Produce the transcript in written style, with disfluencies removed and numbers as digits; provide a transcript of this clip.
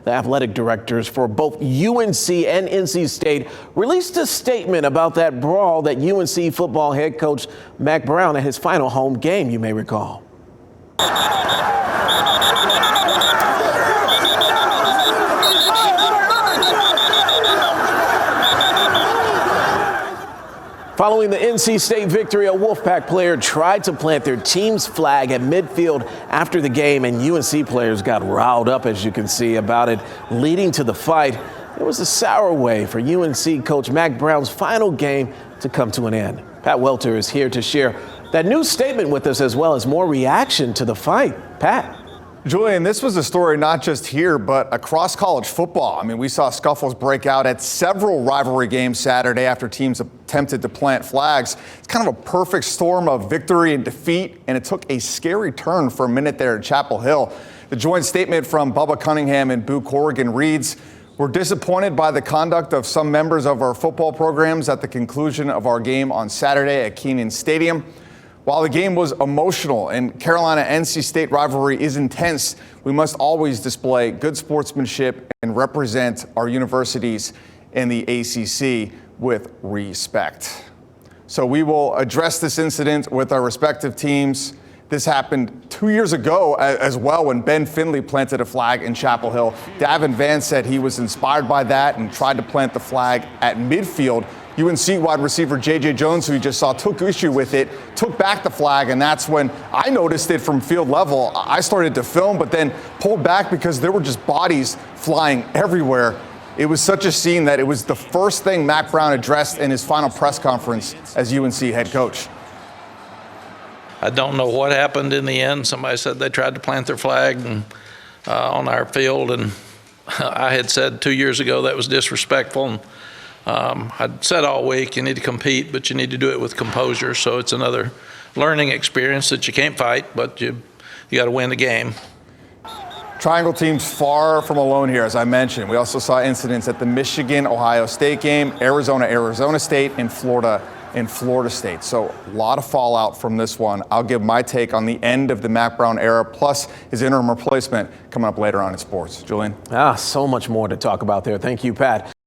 The athletic directors for both UNC and NC State released a statement about that brawl that UNC football head coach Mack Brown at his final home game, you may recall. Following the NC State victory, a Wolfpack player tried to plant their team's flag at midfield after the game, and UNC players got riled up, as you can see, about it, leading to the fight. It was a sour way for UNC coach Mack Brown's final game to come to an end. Pat Welter is here to share that new statement with us, as well as more reaction to the fight. Pat. Julian, this was a story not just here, but across college football. I mean, we saw scuffles break out at several rivalry games Saturday after teams attempted to plant flags. It's kind of a perfect storm of victory and defeat, and it took a scary turn for a minute there at Chapel Hill. The joint statement from Bubba Cunningham and Corrigan reads, "We're disappointed by the conduct of some members of our football programs at the conclusion of our game on Saturday at Kenan Stadium. While the game was emotional and Carolina-NC State rivalry is intense, we must always display good sportsmanship and represent our universities and the ACC with respect." So we will address this incident with our respective teams. This happened 2 years ago as well when Ben Finley planted a flag in Chapel Hill. Davin Vance said he was inspired by that and tried to plant the flag at midfield. UNC wide receiver J.J. Jones, who you just saw, took issue with it, took back the flag, and that's when I noticed it from field level. I started to film, but then pulled back because there were just bodies flying everywhere. It was such a scene that it was the first thing Mack Brown addressed in his final press conference as UNC head coach. I don't know what happened in the end. Somebody said they tried to plant their flag on our field, and I had said 2 years ago that was disrespectful. And I'd said all week, you need to compete, but you need to do it with composure. So it's another learning experience that you can't fight, but you got to win the game. Triangle teams far from alone here, as I mentioned. We also saw incidents at the Michigan-Ohio State game, Arizona State, and Florida State. So a lot of fallout from this one. I'll give my take on the end of the Mack Brown era, plus his interim replacement coming up later on in sports. Julian? So much more to talk about there. Thank you, Pat.